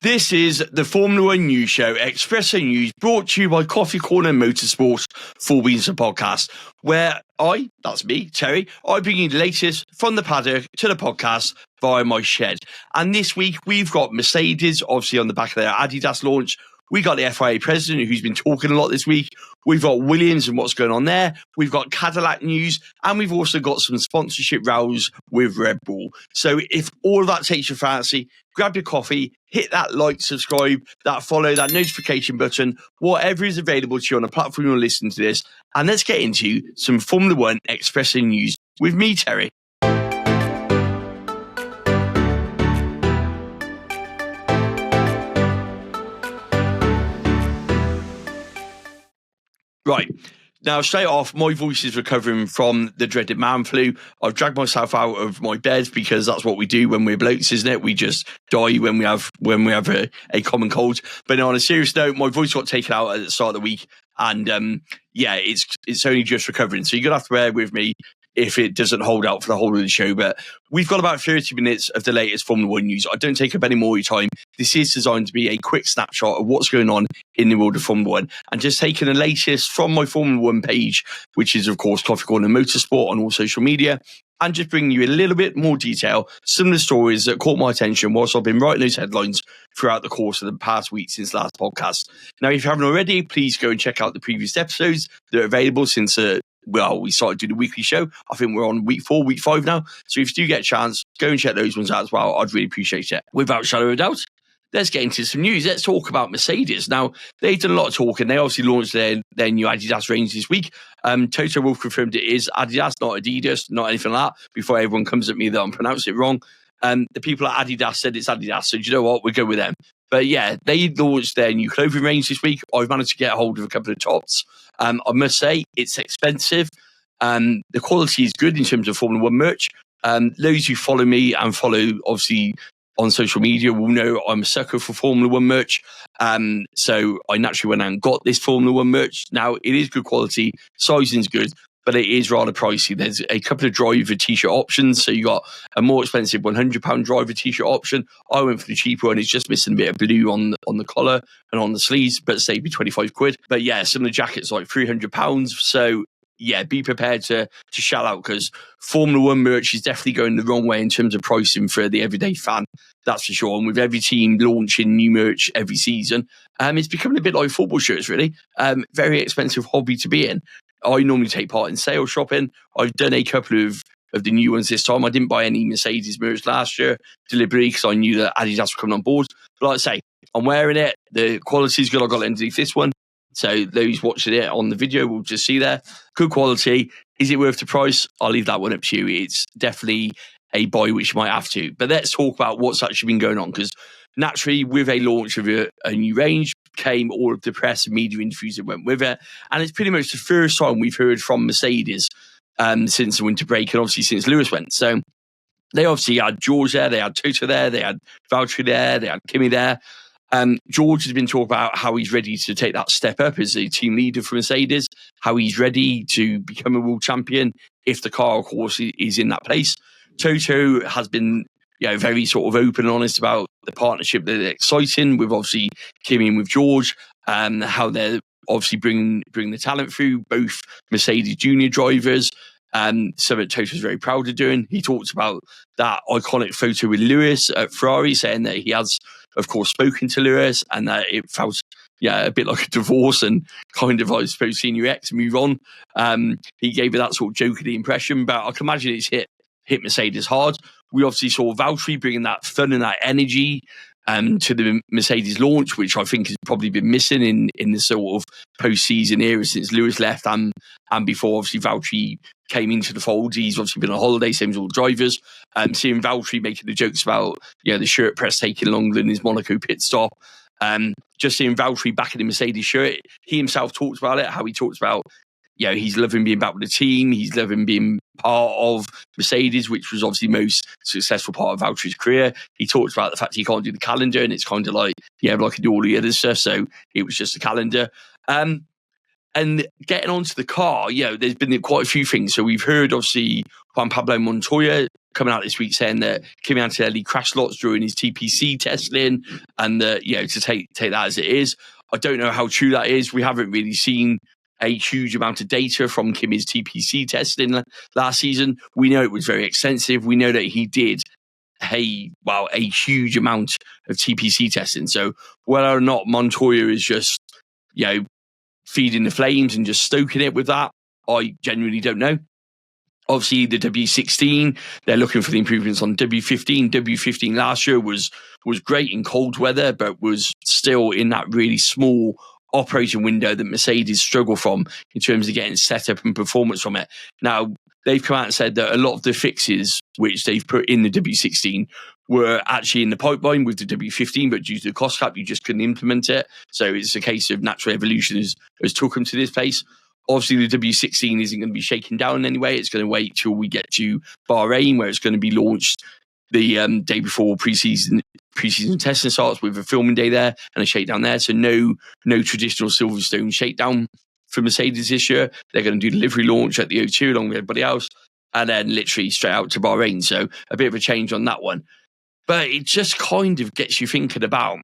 This is the Formula One news show, Espresso News, brought to you by Coffee Corner Motorsports, Four Wheels and Podcast, where that's me, Terry, I bring you the latest from the paddock to the podcast via my shed. And this week, we've got Mercedes, obviously on the back of their Adidas launch. We got the FIA president, who's been talking a lot this week. We've got Williams and what's going on there. We've got Cadillac news. And we've also got some sponsorship rows with Red Bull. So if all of that takes your fancy, grab your coffee, hit that like, subscribe, that follow, that notification button, whatever is available to you on the platform you're listening to this. And let's get into some Formula One Espresso news with me, Terry. Right. Now, straight off, my voice is recovering from the dreaded man flu. I've dragged myself out of my bed because that's what we do when we're blokes, isn't it? We just die when we have a common cold. But on a serious note, my voice got taken out at the start of the week, and it's only just recovering. So you're gonna have to bear with me if it doesn't hold out for the whole of the show. But we've got about 30 minutes of the latest Formula One news. I don't take up any more of your time. This is designed to be a quick snapshot of what's going on in the world of Formula One, and just taking the latest from my Formula One page, which is, of course, Coffee Corner Motorsport on all social media, and just bringing you a little bit more detail, some of the stories that caught my attention whilst I've been writing those headlines throughout the course of the past week since last podcast. Now, if you haven't already, please go and check out the previous episodes that are available since we started doing the weekly show. I think we're on week 4, week 5 now. So if you do get a chance, go and check those ones out as well. I'd really appreciate it. Without a shadow of a doubt, let's get into some news. Let's talk about Mercedes. Now, they've done a lot of talking. They obviously launched their new Adidas range this week. Toto Wolff confirmed it is Adidas, not Adidas, not anything like that, before everyone comes at me that I'm pronouncing it wrong. The people at Adidas said it's Adidas, so do you know what? We'll go with them. But yeah, they launched their new clothing range this week. I've managed to get a hold of a couple of tops. I must say, it's expensive. The quality is good in terms of Formula One merch. Those who follow me and follow, obviously, on social media will know I'm a sucker for Formula One merch. So I naturally went out and got this Formula One merch. Now, it is good quality. Sizing's good, but it is rather pricey. There's a couple of driver t-shirt options. So you got a more expensive £100 driver t-shirt option. I went for the cheaper one. It's just missing a bit of blue on the collar and on the sleeves, but saved me 25 quid. But yeah, some of the jackets are like £300. So yeah, be prepared to shell out, because Formula One merch is definitely going the wrong way in terms of pricing for the everyday fan. That's for sure. And with every team launching new merch every season, it's becoming a bit like football shirts, really. Very expensive hobby to be in. I normally take part in sales shopping. I've done a couple of the new ones this time. I didn't buy any Mercedes merch last year deliberately because I knew that Adidas were coming on board. But like I say, I'm wearing it. The quality is good. I got it underneath this one. So those watching it on the video will just see there. Good quality. Is it worth the price? I'll leave that one up to you. It's definitely a buy which you might have to. But let's talk about what's actually been going on, because naturally, with a launch of a new range came all of the press and media interviews that went with it. And it's pretty much the first time we've heard from Mercedes since the winter break, and obviously since Lewis went. So they obviously had George there, they had Toto there, they had Valtteri there, they had Kimi there. George has been talking about how he's ready to take that step up as a team leader for Mercedes, how he's ready to become a world champion if the car, of course, is in that place. Toto has been very sort of open and honest about the partnership that they're exciting with, obviously, Kimi and with George, how they're obviously bringing the talent through, both Mercedes junior drivers. So that Toto's very proud of doing. He talked about that iconic photo with Lewis at Ferrari, saying that he has, of course, spoken to Lewis and that it felt a bit like a divorce and kind of, I suppose, seeing your ex move on. He gave it that sort of jokey impression, but I can imagine it's hit Mercedes hard. We obviously saw Valtteri bringing that fun and that energy to the Mercedes launch, which I think has probably been missing in the sort of post-season era since Lewis left and before obviously Valtteri came into the fold. He's obviously been on holiday, same as all the drivers. Seeing Valtteri making the jokes about the shirt press taking longer than his Monaco pit stop. Just seeing Valtteri back in the Mercedes shirt, he himself talked about it, how he talks about he's loving being back with the team. He's loving being part of Mercedes, which was obviously the most successful part of Valtteri's career. He talked about the fact he can't do the calendar, and it's kind of like, but I can do all the other stuff. So it was just a calendar. And getting onto the car, there's been quite a few things. So we've heard, obviously, Juan Pablo Montoya coming out this week saying that Kimi Antonelli crashed lots during his TPC testing, and that, to take that as it is. I don't know how true that is. We haven't really seen a huge amount of data from Kimi's TPC testing last season. We know it was very extensive. We know that he did a huge amount of TPC testing. So whether or not Montoya is just, feeding the flames and just stoking it with that, I genuinely don't know. Obviously, the W16, they're looking for the improvements on W15. W15 last year was great in cold weather, but was still in that really small operating window that Mercedes struggle from in terms of getting setup and performance from it. Now, they've come out and said that a lot of the fixes which they've put in the W16 were actually in the pipeline with the W15, but due to the cost cap, you just couldn't implement it. So it's a case of natural evolution has took them to this place. Obviously, the W16 isn't going to be shaken down in any way. It's going to wait till we get to Bahrain, where it's going to be launched the day before preseason testing starts, with a filming day there and a shakedown there. So no traditional Silverstone shakedown for Mercedes this year. They're going to do the livery launch at the O2 along with everybody else, and then literally straight out to Bahrain. So a bit of a change on that one. But it just kind of gets you thinking about,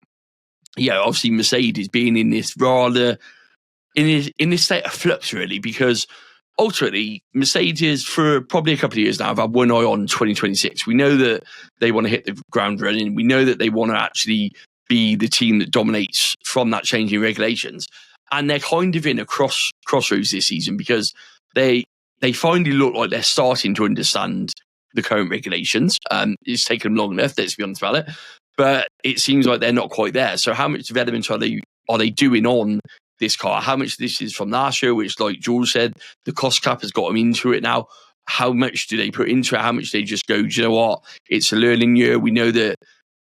obviously Mercedes being in this rather... in this state of flux, really, because ultimately Mercedes, for probably a couple of years now, have had one eye on 2026. We know that they want to hit the ground running. We know that they want to actually be the team that dominates from that changing regulations. And they're kind of in a crossroads this season, because they finally look like they're starting to understand the current regulations. It's taken them long enough, let's be honest about it. But it seems like they're not quite there. So how much development are they doing on this car? How much of this is from last year, which, like George said, the cost cap has got them into it now? How much do they put into it? How much do they just go, do you know what? It's a learning year. We know that,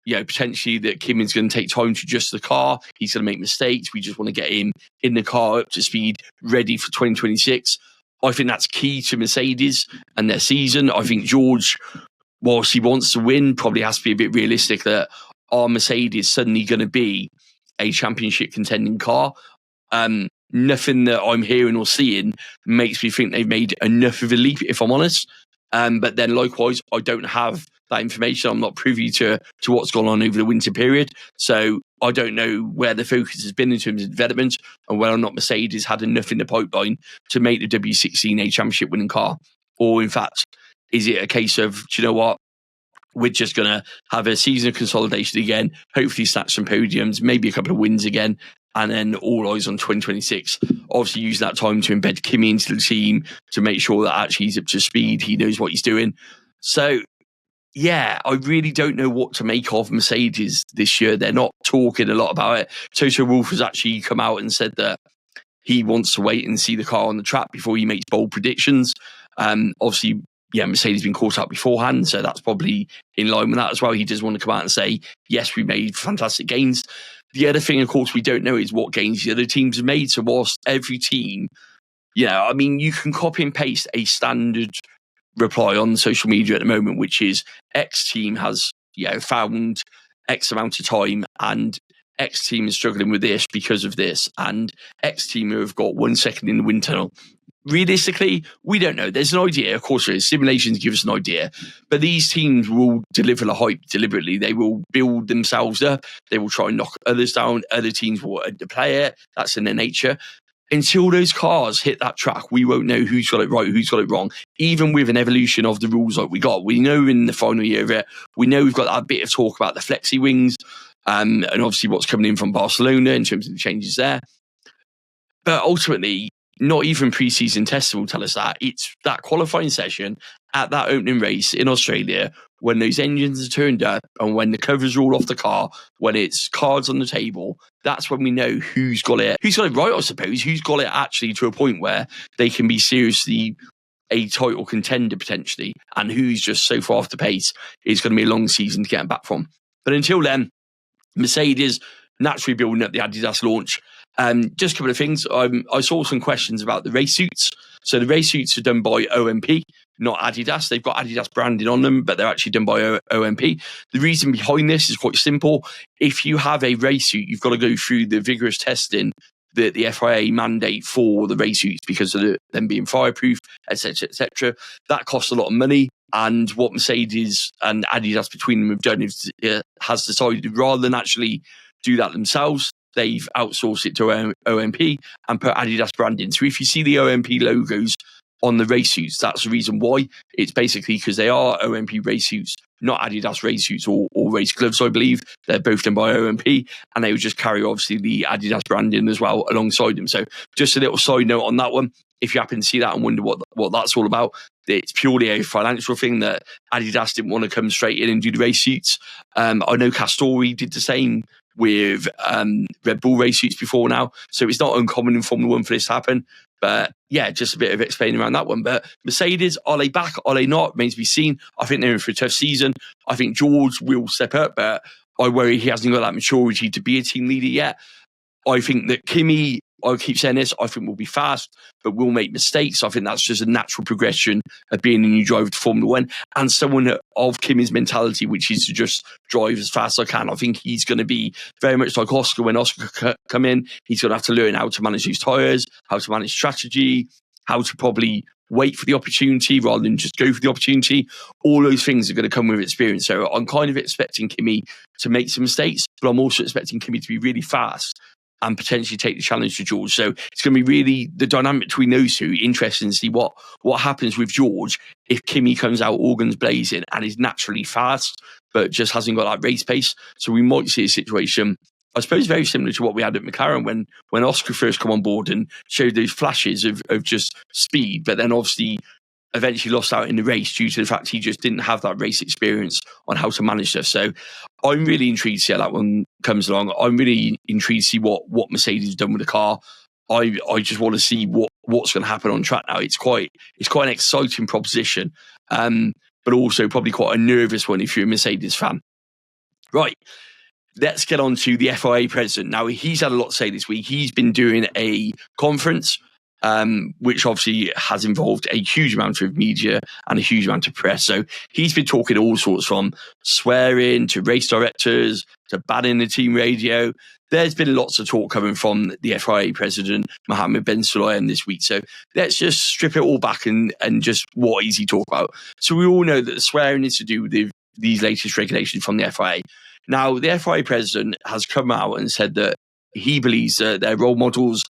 potentially that Kimmins going to take time to adjust the car. He's going to make mistakes. We just want to get him in the car up to speed, ready for 2026. I think that's key to Mercedes and their season. I think George, whilst he wants to win, probably has to be a bit realistic that are Mercedes suddenly going to be a championship contending car? Nothing that I'm hearing or seeing makes me think they've made enough of a leap, if I'm honest. But then likewise, I don't have that information. I'm not privy to what's gone on over the winter period. So I don't know where the focus has been in terms of development, and whether or not Mercedes had enough in the pipeline to make the W16 a championship winning car. Or in fact, is it a case of, do you know what? We're just going to have a season of consolidation again, hopefully snatch some podiums, maybe a couple of wins again, and then all eyes on 2026. Obviously, use that time to embed Kimi into the team to make sure that actually he's up to speed, he knows what he's doing. So, I really don't know what to make of Mercedes this year. They're not talking a lot about it. Toto Wolff has actually come out and said that he wants to wait and see the car on the track before he makes bold predictions. Obviously, Mercedes has been caught up beforehand, so that's probably in line with that as well. He does want to come out and say, yes, we made fantastic gains. The other thing, of course, we don't know is what gains the other teams have made. So whilst every team, you can copy and paste a standard reply on social media at the moment, which is X team has, found X amount of time, and X team is struggling with this because of this, and X team have got 1 second in the wind tunnel. Realistically, we don't know. There's an idea. Of course, there is. Simulations give us an idea. But these teams will deliver the hype deliberately. They will build themselves up. They will try and knock others down. Other teams will underplay it. That's in their nature. Until those cars hit that track, we won't know who's got it right, who's got it wrong. Even with an evolution of the rules like we got. We know in the final year of it, we know we've got that bit of talk about the flexi wings, and obviously what's coming in from Barcelona in terms of the changes there. But ultimately, not even pre-season testing will tell us that. It's that qualifying session at that opening race in Australia, when those engines are turned up and when the covers are all off the car, when it's cards on the table, that's when we know who's got it right, I suppose, who's got it actually to a point where they can be seriously a title contender potentially, and who's just so far off the pace, it's going to be a long season to get them back from. But until then, Mercedes naturally building up the Adidas launch. Just a couple of things. I saw some questions about the race suits. So the race suits are done by OMP, not Adidas. They've got Adidas branding on them, but they're actually done by OMP. The reason behind this is quite simple. If you have a race suit, you've got to go through the vigorous testing the FIA mandate for the race suits because of them being fireproof, etc., etc. That costs a lot of money. And what Mercedes and Adidas between them have done is has decided rather than actually do that themselves, they've outsourced it to OMP and put Adidas branding. So if you see the OMP logos on the race suits, that's the reason why. It's basically because they are OMP race suits, not Adidas race suits or race gloves, I believe. They're both done by OMP, and they would just carry, obviously, the Adidas branding as well alongside them. So just a little side note on that one. If you happen to see that and wonder what that's all about, it's purely a financial thing that Adidas didn't want to come straight in and do the race suits. I know 𝐃𝐎 did the same with Red Bull race suits before now. So it's not uncommon in Formula 1 for this to happen. But yeah, just a bit of explaining around that one. But Mercedes, are they back? Are they not? Remains to be seen. I think they're in for a tough season. I think George will step up, but I worry he hasn't got that maturity to be a team leader yet. I think that Kimi, I keep saying this, I think will be fast, but will make mistakes. I think that's just a natural progression of being a new driver to Formula 1 and someone of Kimi's mentality, which is to just drive as fast as I can. I think he's going to be very much like Oscar when Oscar come in. He's going to have to learn how to manage his tyres, how to manage strategy, how to probably wait for the opportunity rather than just go for the opportunity. All those things are going to come with experience. So I'm kind of expecting Kimi to make some mistakes, but I'm also expecting Kimi to be really fast and potentially take the challenge to George. So it's going to be really the dynamic between those two. Interesting to see what happens with George if Kimi comes out all guns blazing and is naturally fast, but just hasn't got that race pace. So we might see a situation, I suppose, very similar to what we had at McLaren when Oscar first come on board and showed those flashes of just speed, but then obviously eventually lost out in the race due to the fact he just didn't have that race experience on how to manage stuff. So I'm really intrigued to see how that one comes along. I'm really intrigued to see what Mercedes has done with the car. I just want to see what's going to happen on track now. It's quite an exciting proposition, but also probably quite a nervous one if you're a Mercedes fan. Right. Let's get on to the FIA president. Now, he's had a lot to say this week. He's been doing a conference, which obviously has involved a huge amount of media and a huge amount of press. So he's been talking all sorts, from swearing to race directors to banning the team radio. There's been lots of talk coming from the FIA president, Mohammed Ben Sulayem, this week. So let's just strip it all back and just what is he talking about. So we all know that the swearing is to do with these latest regulations from the FIA. Now, the FIA president has come out and said that he believes that they're role models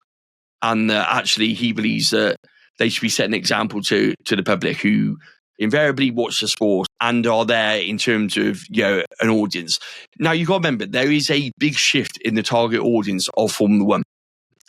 and actually he believes that they should be setting an example to the public who invariably watch the sport and are there in terms of an audience. Now, you've got to remember, there is a big shift in the target audience of Formula 1.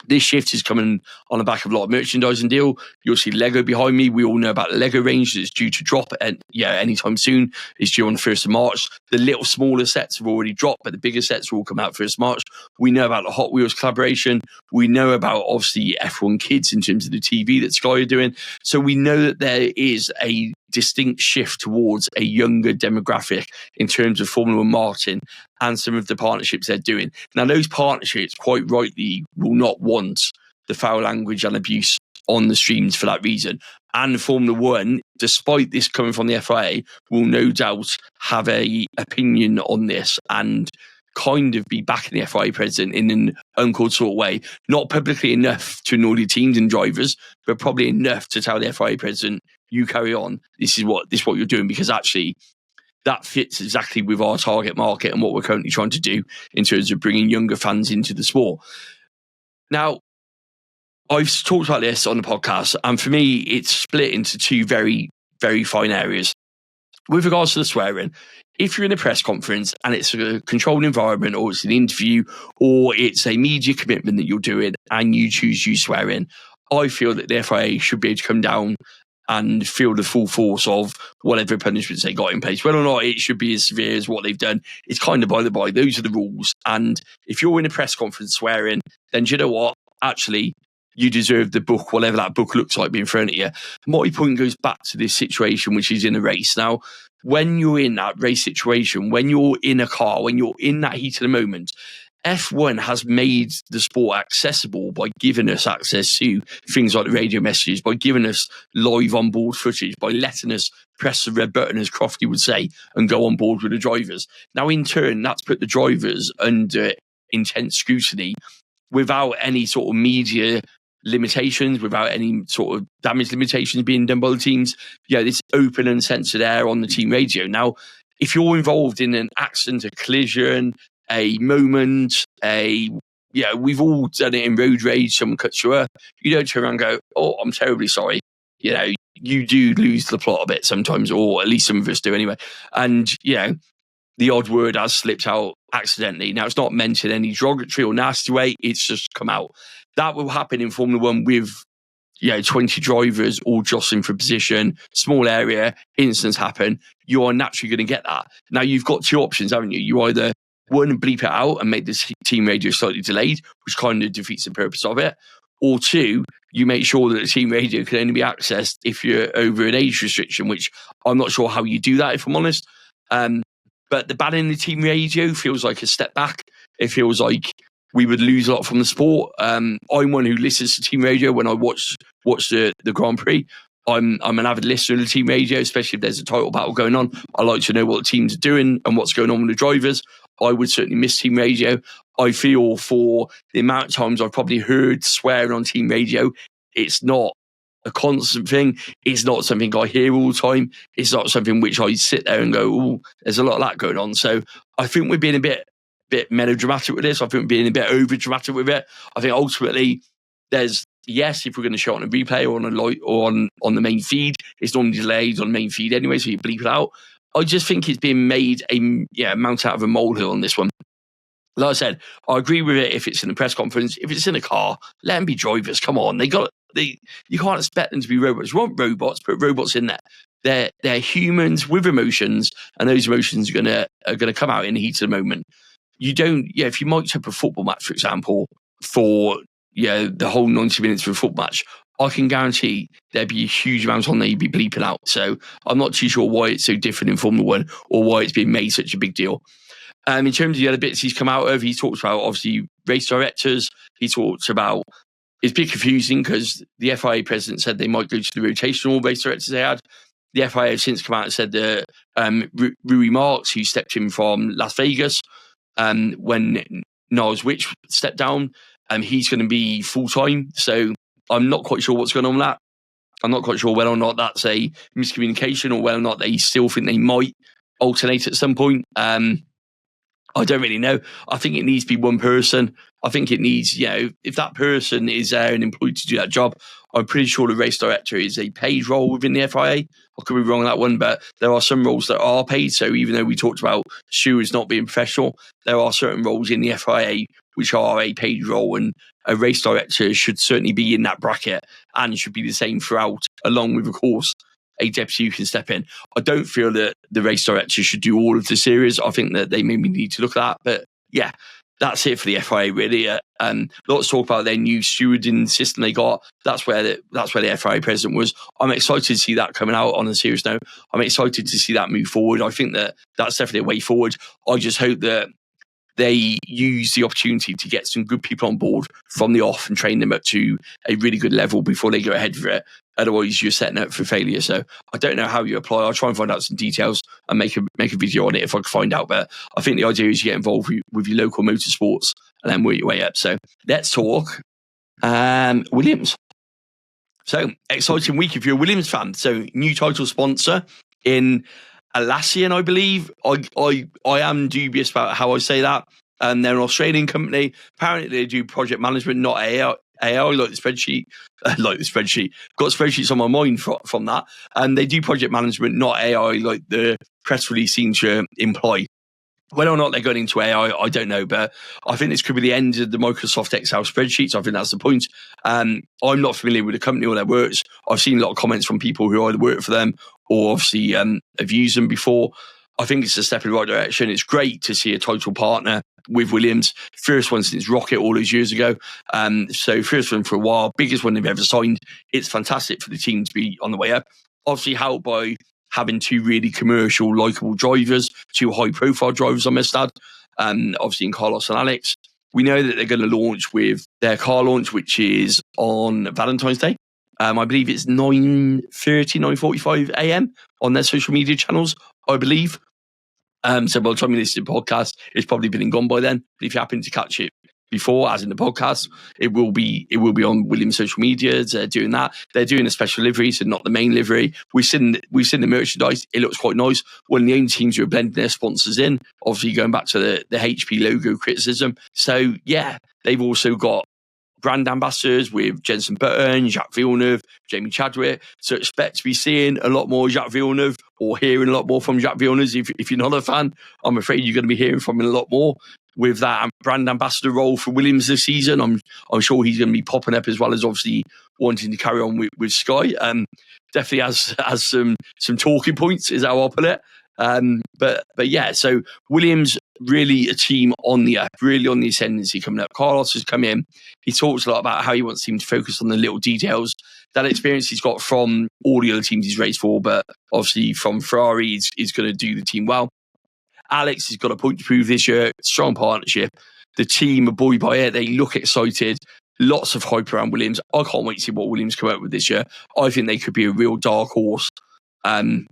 This shift is coming on the back of a lot of merchandising deal. You'll see Lego behind me. We all know about the Lego range that's due to drop anytime soon. It's due on the 1st of March. The little smaller sets have already dropped, but the bigger sets will all come out 1st of March. We know about the Hot Wheels collaboration. We know about, obviously, F1 Kids in terms of the TV that Sky are doing. So we know that there is a distinct shift towards a younger demographic in terms of Formula 1 marketing and some of the partnerships they're doing. Now, those partnerships, quite rightly, will not want the foul language and abuse on the streams for that reason. And Formula 1, despite this coming from the FIA, will no doubt have a opinion on this and kind of be backing the FIA president in an uncalled sort of way. Not publicly enough to annoy the teams and drivers, but probably enough to tell the FIA president, you carry on. This is what you're doing, because actually that fits exactly with our target market and what we're currently trying to do in terms of bringing younger fans into the sport. Now, I've talked about this on the podcast, and for me, it's split into two very, very fine areas. With regards to the swearing, if you're in a press conference and it's a controlled environment, or it's an interview, or it's a media commitment that you're doing and you choose you swearing, I feel that the FIA should be able to come down and feel the full force of whatever punishments they got in place. Whether or not it should be as severe as what they've done, it's kind of by the by. Those are the rules. And if you're in a press conference swearing, then do you know what? Actually, you deserve the book, whatever that book looks like being thrown at you. My point goes back to this situation, which is in a race. Now, when you're in that race situation, when you're in a car, when you're in that heat of the moment, F1 has made the sport accessible by giving us access to things like the radio messages, by giving us live onboard footage, by letting us press the red button, as Crofty would say, and go on board with the drivers. Now, in turn, that's put the drivers under intense scrutiny, without any sort of media limitations, without any sort of damage limitations being done by the teams. This open and censored air on the team radio. Now, if you're involved in an accident, a collision, a moment, we've all done it in road rage, someone cuts you up, you don't turn around and go, oh, I'm terribly sorry. You do lose the plot a bit sometimes, or at least some of us do anyway. And, the odd word has slipped out accidentally. Now, it's not meant in any derogatory or nasty way. It's just come out. That will happen in Formula One with, 20 drivers all jostling for position, small area, incidents happen. You are naturally going to get that. Now, you've got two options, haven't you? You either, one, bleep it out and make the team radio slightly delayed, which kind of defeats the purpose of it. Or two, you make sure that the team radio can only be accessed if you're over an age restriction, which I'm not sure how you do that, if I'm honest. But the banning the team radio feels like a step back. It feels like we would lose a lot from the sport. I'm one who listens to team radio when I watch the Grand Prix. I'm an avid listener to the team radio, especially if there's a title battle going on. I like to know what the teams are doing and what's going on with the drivers. I would certainly miss team radio. I feel for the amount of times I've probably heard swearing on team radio, it's not a constant thing. It's not something I hear all the time. It's not something which I sit there and go, oh, there's a lot of that going on. So I think we're being a bit melodramatic with this. I think we're being a bit over dramatic with it. I think ultimately there's, yes, if we're going to show it on a replay or on a light or on the main feed, it's normally delayed on the main feed anyway, so you bleep it out. I just think it's being made a mount out of a molehill on this one. Like I said, I agree with it if it's in a press conference. If it's in a car, let them be drivers. Come on, you can't expect them to be robots. You want robots, put robots in there. They're humans with emotions, and those emotions are gonna come out in the heat of the moment. You don't, if you mic up a football match, for example, for the whole 90 minutes of a football match, I can guarantee there'd be a huge amount on there you'd be bleeping out. So I'm not too sure why it's so different in Formula One or why it's being made such a big deal. In terms of the other bits he's come out of, he talks about obviously race directors. He talks about, it's a bit confusing because the FIA president said they might go to the rotational race directors they had. The FIA have since come out and said that Rui Marks, who stepped in from Las Vegas when 𝐼𝐴 stepped down, he's going to be full-time. So I'm not quite sure what's going on with that. I'm not quite sure whether or not that's a miscommunication or whether or not they still think they might alternate at some point. I don't really know. I think it needs to be one person. I think it needs, if that person is there and employed to do that job, I'm pretty sure the race director is a paid role within the FIA. I could be wrong on that one, but there are some roles that are paid. So even though we talked about stewards not being professional, there are certain roles in the FIA which are a paid role, and a race director should certainly be in that bracket and should be the same throughout, along with, of course, a deputy who can step in. I don't feel that the race director should do all of the series. I think that they maybe need to look at that. But yeah, that's it for the FIA really. Lots of talk about their new stewarding system they got. That's where the FIA president was. I'm excited to see that coming out on a serious note. I'm excited to see that move forward. I think that that's definitely a way forward. I just hope that they use the opportunity to get some good people on board from the off and train them up to a really good level before they go ahead for it. Otherwise, you're setting up for failure. So I don't know how you apply. I'll try and find out some details and make a video on it if I can find out. But I think the idea is you get involved with your local motorsports and then work your way up. So let's talk Williams. So exciting week if you're a Williams fan. So new title sponsor in Atlassian, I believe. I am dubious about how I say that. They're an Australian company. Apparently they do project management, not AI. Like the spreadsheet. Got spreadsheets on my mind from that. And they do project management, not AI, like the press release seems to imply. Whether or not they're going into AI, I don't know, but I think this could be the end of the Microsoft Excel spreadsheets. I think that's the point. I'm not familiar with the company or their works. I've seen a lot of comments from people who either work for them or obviously have used them before. I think it's a step in the right direction. It's great to see a title partner with Williams. First one since Rocket all those years ago. So first one for a while, biggest one they've ever signed. It's fantastic for the team to be on the way up. Obviously helped by having two really commercial, likeable drivers, two high-profile drivers, I must add, obviously in Carlos and Alex. We know that they're going to launch with their car launch, which is on Valentine's Day. I believe it's 9:45 a.m. on their social media channels, I believe. So by the time you listen to the podcast, it's probably been and gone by then. But if you happen to catch it before, as in the podcast. It will be on Williams' social media. They're doing that. They're doing a special livery, so not the main livery. We've seen the merchandise. It looks quite nice. One of the only teams who are blending their sponsors in, obviously going back to the HP logo criticism. So yeah, they've also got brand ambassadors with Jenson Button, Jacques Villeneuve, Jamie Chadwick. So expect to be seeing a lot more Jacques Villeneuve, or hearing a lot more from Jacques Villeneuve. If you're not a fan, I'm afraid you're going to be hearing from him a lot more with that brand ambassador role for Williams this season. I'm sure he's going to be popping up, as well as obviously wanting to carry on with Sky. Definitely has some talking points, is how I'll put it. But yeah, so Williams really a team on the up, really on the ascendancy coming up. Carlos has come in. He talks a lot about how he wants him to focus on the little details. That experience he's got from all the other teams he's raced for, but obviously from Ferrari, he's going to do the team well. Alex has got a point to prove this year. Strong partnership. The team are buoyed by it. They look excited. Lots of hype around Williams. I can't wait to see what Williams come up with this year. I think they could be a real dark horse.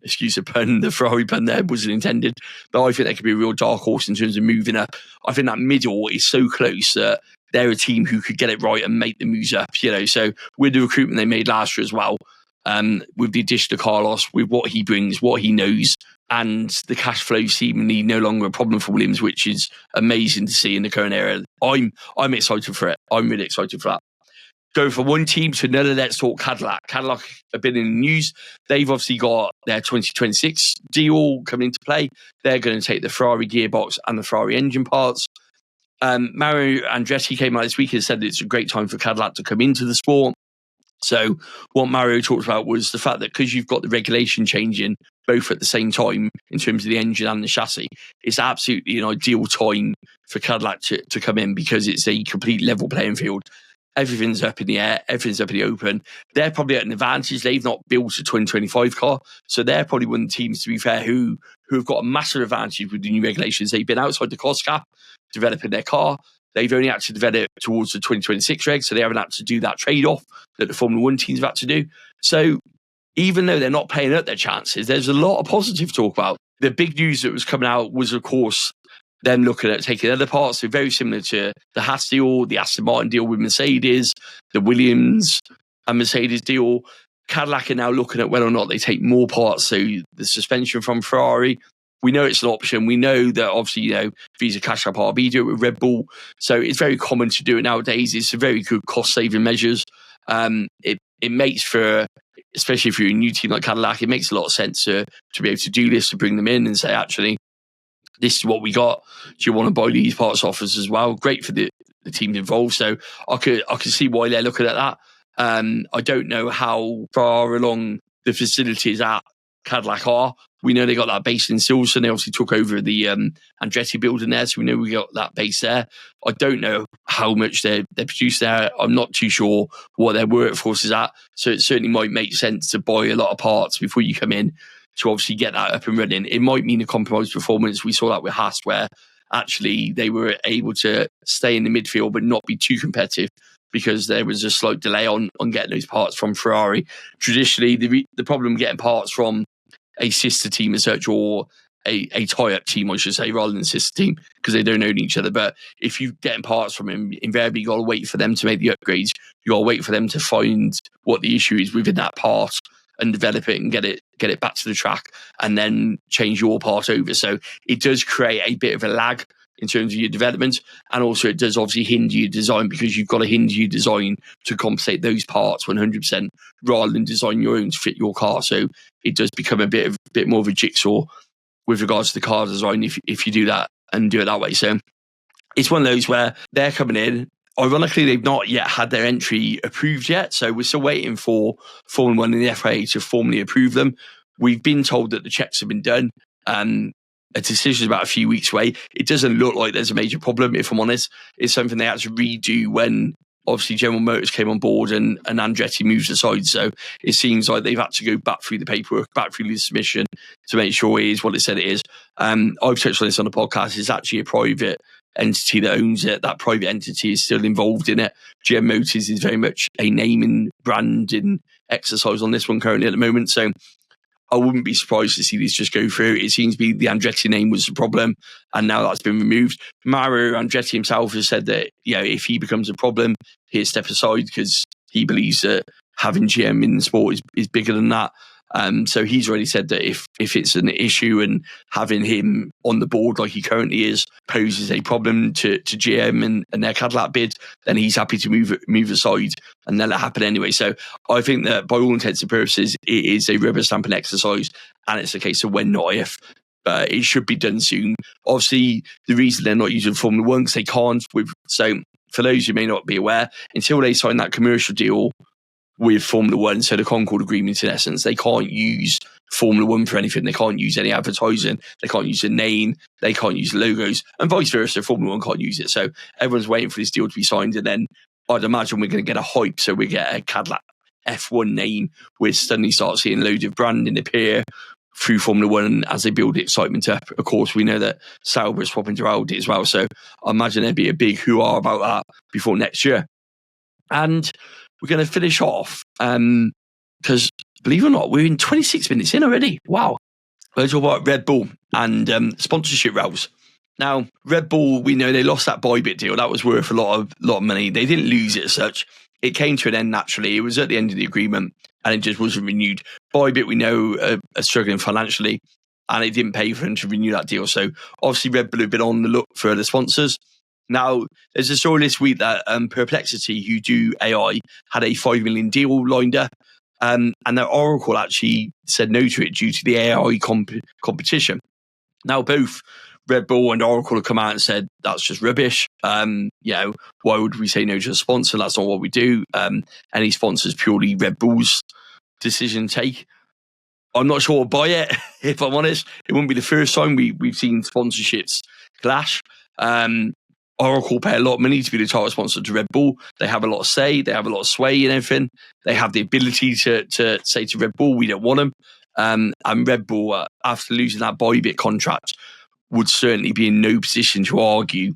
Excuse the pun, the Ferrari pun there wasn't intended, but I think they could be a real dark horse in terms of moving up. I think that middle is so close that they're a team who could get it right and make the moves up, So with the recruitment they made last year as well, with the addition of Carlos, with what he brings, what he knows, and the cash flow seemingly no longer a problem for Williams, which is amazing to see in the current era. I'm excited for it. I'm really excited for that. Go from one team to another. Let's talk Cadillac. Cadillac have been in the news. They've obviously got their 2026 deal coming into play. They're going to take the Ferrari gearbox and the Ferrari engine parts. Mario Andretti came out this week and said it's a great time for Cadillac to come into the sport. So what Mario talked about was the fact that because you've got the regulation changing both at the same time in terms of the engine and the chassis, it's absolutely an ideal time for Cadillac to come in, because it's a complete level playing field. Everything's up in the air. Everything's up in the open. They're probably at an advantage. They've not built a 2025 car. So they're probably one of the teams, to be fair, who have got a massive advantage with the new regulations. They've been outside the cost cap developing their car. They've only had to develop towards the 2026 reg, so they haven't had to do that trade-off that the Formula One teams have had to do. So even though they're not playing up their chances, there's a lot of positive talk about. The big news that was coming out was, of course, them looking at taking other parts. So very similar to the Haas deal, the Aston Martin deal with Mercedes, the Williams and Mercedes deal. Cadillac are now looking at whether or not they take more parts. So the suspension from Ferrari, we know it's an option. We know that obviously, Visa Cash App RB do it with Red Bull. So it's very common to do it nowadays. It's a very good cost-saving measures. It makes for, especially if you're a new team like Cadillac, it makes a lot of sense to be able to do this, to bring them in and say, actually, this is what we got. Do you want to buy these parts off us as well? Great for the teams involved. So I could see why they're looking at that. I don't know how far along the facilities at Cadillac are. We know they got that base in Silverstone. They obviously took over the Andretti building there, so we know we got that base there. I don't know how much they produce there. I'm not too sure what their workforce is at. So it certainly might make sense to buy a lot of parts before you come in to obviously get that up and running. It might mean a compromised performance. We saw that with Haas, where actually they were able to stay in the midfield but not be too competitive because there was a slight delay on getting those parts from Ferrari. Traditionally, the problem getting parts from a sister team as such, or a tie-up team, I should say, rather than a sister team, because they don't own each other. But if you're getting parts from them, invariably you got to wait for them to make the upgrades. You got to wait for them to find what the issue is within that part and develop it and get it back to the track, and then change your part over. So it does create a bit of a lag in terms of your development, and also it does obviously hinder your design, because you've got to hinder your design to compensate those parts 100% rather than design your own to fit your car. So it does become a bit more of a jigsaw with regards to the car design if you do that and do it that way. So it's one of those where they're coming in. Ironically, they've not yet had their entry approved yet, so we're still waiting for Formula One and the FIA to formally approve them. We've been told that the checks have been done. A decision is about a few weeks away. It doesn't look like there's a major problem, if I'm honest. It's something they had to redo when obviously General Motors came on board and Andretti moves aside. So it seems like they've had to go back through the paperwork, back through the submission to make sure it is what it said it is. I've touched on this on the podcast. It's actually a private entity that owns it. That private entity is still involved in it. GM Motors is very much a name and branding exercise on this one currently at the moment. So I wouldn't be surprised to see this just go through. It seems to be the Andretti name was the problem, and now that's been removed. Mario Andretti himself has said that, if he becomes a problem, he'll step aside because he believes that having GM in the sport is bigger than that. So he's already said that if it's an issue and having him on the board like he currently is poses a problem to GM and their Cadillac bid, then he's happy to move aside and let it happen anyway. So I think that by all intents and purposes, it is a rubber stamping exercise, and it's a case of when, not if. But it should be done soon. Obviously, the reason they're not using Formula One because they can't. So for those who may not be aware, until they sign that commercial deal with Formula One, so the Concord Agreement in essence, they can't use Formula One for anything. They can't use any advertising. They can't use a name. They can't use logos, and vice versa. Formula One can't use it. So everyone's waiting for this deal to be signed, and then I'd imagine we're going to get a hype. So we get a Cadillac F1 name, where suddenly start seeing loads of branding appear through Formula One as they build the excitement up. Of course, we know that Sauber is swapping to Audi as well. So I imagine there'd be a big hoo-ha about that before next year. And we're going to finish off because, believe it or not, we're in 26 minutes in already. Wow. We're going to talk about Red Bull and sponsorship rows. Now, Red Bull, we know they lost that Bybit deal. That was worth a lot of money. They didn't lose it as such. It came to an end naturally. It was at the end of the agreement and it just wasn't renewed. Bybit, we know, are struggling financially and it didn't pay for them to renew that deal. So obviously Red Bull have been on the look for other sponsors. Now, there's a story this week that Perplexity, who do AI, had a $5 million deal lined up. And their Oracle actually said no to it due to the AI competition. Now, both Red Bull and Oracle have come out and said that's just rubbish. Why would we say no to a sponsor? That's not what we do. Any sponsors purely Red Bull's decision to take. I'm not sure I'll buy it, if I'm honest. It wouldn't be the first time we've seen sponsorships clash. Oracle pay a lot of money to be the title sponsor to Red Bull. They have a lot of say. They have a lot of sway in everything. They have the ability to say to Red Bull, we don't want them. And Red Bull, after losing that Bybit contract, would certainly be in no position to argue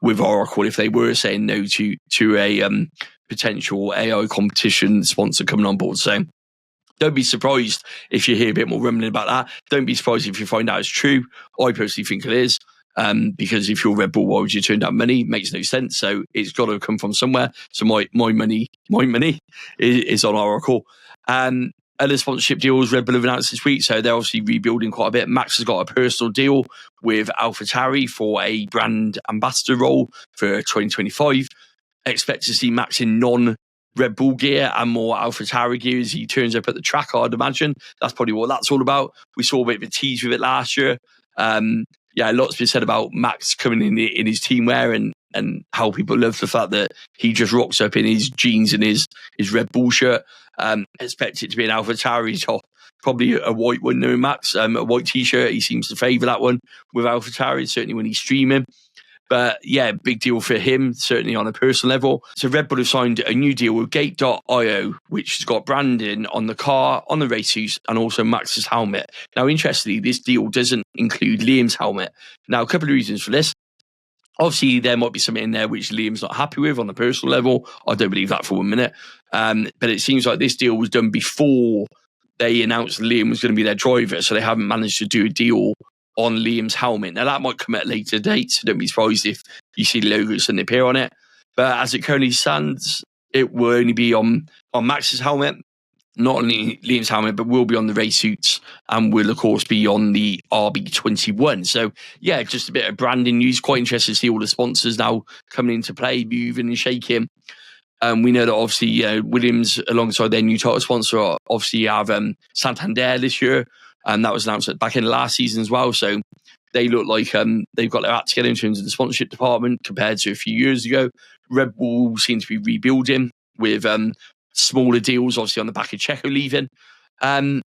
with Oracle if they were saying no to a potential AI competition sponsor coming on board. So don't be surprised if you hear a bit more rumbling about that. Don't be surprised if you find out it's true. I personally think it is. Because if you're Red Bull, why would you turn down money? Makes no sense. So it's got to come from somewhere. So my money is on Oracle. Other sponsorship deals Red Bull have announced this week. So they're obviously rebuilding quite a bit. Max has got a personal deal with AlphaTauri for a brand ambassador role for 2025. Expect to see Max in non-Red Bull gear and more AlphaTauri gear as he turns up at the track, I'd imagine. That's probably what that's all about. We saw a bit of a tease with it last year. Lots been said about Max coming in his team wear and how people love the fact that he just rocks up in his jeans and his Red Bull shirt. Expect it to be an AlphaTauri top, probably a white one, no Max, a white t-shirt. He seems to favour that one with AlphaTauri, certainly when he's streaming. But yeah, big deal for him, certainly on a personal level. So Red Bull have signed a new deal with Gate.io, which has got branding on the car, on the race suits, and also Max's helmet. Now, interestingly, this deal doesn't include Liam's helmet. Now, a couple of reasons for this. Obviously, there might be something in there which Liam's not happy with on a personal level. I don't believe that for 1 minute. But it seems like this deal was done before they announced Liam was going to be their driver, so they haven't managed to do a deal on Liam's helmet. Now, that might come at a later date, so don't be surprised if you see logos and appear on it. But as it currently stands, it will only be on Max's helmet, not only Liam's helmet, but will be on the race suits and will, of course, be on the RB21. So, yeah, just a bit of branding news. Quite interested to see all the sponsors now coming into play, moving and shaking. We know that, obviously, Williams, alongside their new title sponsor, obviously have Santander this year. And that was announced back in last season as well. So they look like they've got their act together in terms of the sponsorship department compared to a few years ago. Red Bull seems to be rebuilding with smaller deals, obviously on the back of Checo leaving. And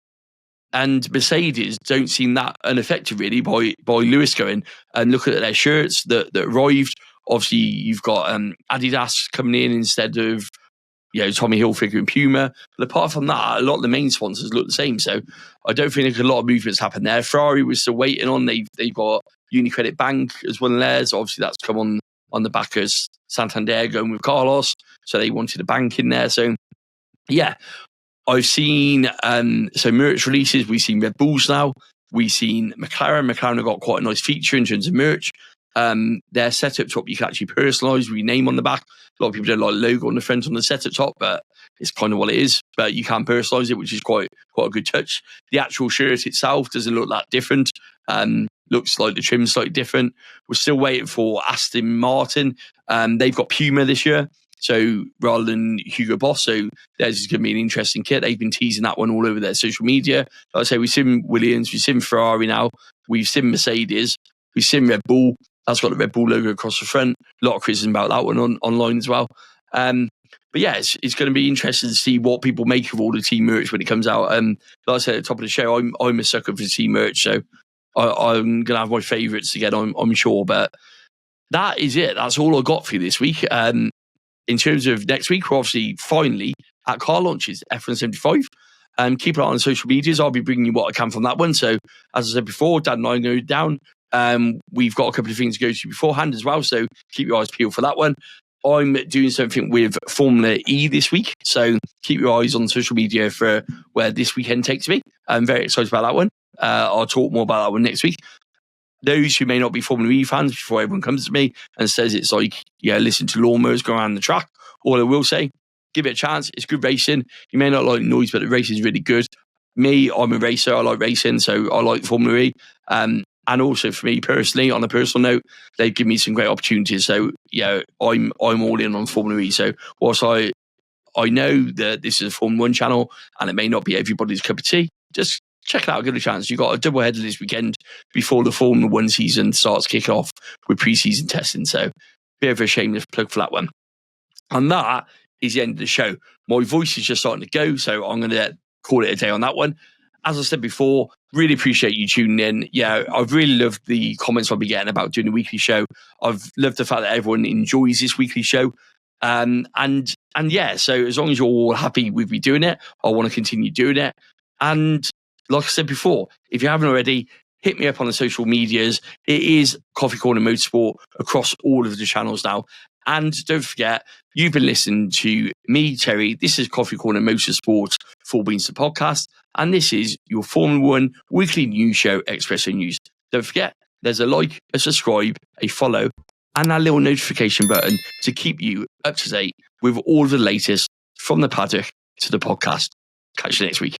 Mercedes don't seem that unaffected really by Lewis going. And look at their shirts that arrived. Obviously, you've got Adidas coming in instead of Tommy Hilfiger and Puma. But apart from that, a lot of the main sponsors look the same. So I don't think a lot of movements happen there. Ferrari was still waiting on. They've got UniCredit Bank as one of theirs. Obviously, that's come on the back of Santander going with Carlos. So they wanted a bank in there. So, yeah, I've seen merch releases. We've seen Red Bulls now. We've seen McLaren. McLaren have got quite a nice feature in terms of merch. Their setup top you can actually personalise with your name on the back. A lot of people don't like logo on the front on the setup top, but it's kind of what it is. But you can personalise it, which is quite a good touch. The actual shirt itself doesn't look that different. Looks like the trim's slightly different. We're still waiting for Aston Martin. They've got Puma this year, so rather than Hugo Boss. So theirs is going to be an interesting kit. They've been teasing that one all over their social media. Like I say, we've seen Williams, we've seen Ferrari now, we've seen Mercedes, we've seen Red Bull. That's got the Red Bull logo across the front. A lot of criticism about that one online as well. But yeah, it's going to be interesting to see what people make of all the team merch when it comes out. Like I said at the top of the show, I'm a sucker for team merch, so I'm going to have my favourites again, I'm sure. But that is it. That's all I got for you this week. In terms of next week, we're obviously finally at car launches, F175. Keep an eye on social medias. I'll be bringing you what I can from that one. So as I said before, Dad and I go down. We've got a couple of things to go to beforehand as well. So keep your eyes peeled for that one. I'm doing something with Formula E this week. So keep your eyes on social media for where this weekend takes me. I'm very excited about that one. I'll talk more about that one next week. Those who may not be Formula E fans, before everyone comes to me and says it's like, yeah, listen to lawnmowers go around the track, all I will say, give it a chance. It's good racing. You may not like the noise, but the racing is really good. Me, I'm a racer. I like racing, so I like Formula E. And also for me personally, on a personal note, they've given me some great opportunities. So yeah, I'm all in on Formula E. So whilst I know that this is a Formula 1 channel and it may not be everybody's cup of tea, just check it out, give it a chance. You've got a double header this weekend before the Formula 1 season starts kicking off with pre-season testing. So bit of a shameless plug for that one. And that is the end of the show. My voice is just starting to go, so I'm going to call it a day on that one. As I said before, really appreciate you tuning in. Yeah, I've really loved the comments I'll be getting about doing the weekly show. I've loved the fact that everyone enjoys this weekly show. And yeah, so as long as you're all happy with me doing it, I want to continue doing it. And like I said before, if you haven't already, hit me up on the social medias. It is Coffee Corner Motorsport across all of the channels now. And don't forget, you've been listening to me, Terry. This is Coffee Corner Motorsport, Four Beans the podcast. And this is your Formula 1 weekly news show, Espresso News. Don't forget, there's a like, a subscribe, a follow, and that little notification button to keep you up to date with all of the latest from the paddock to the podcast. Catch you next week.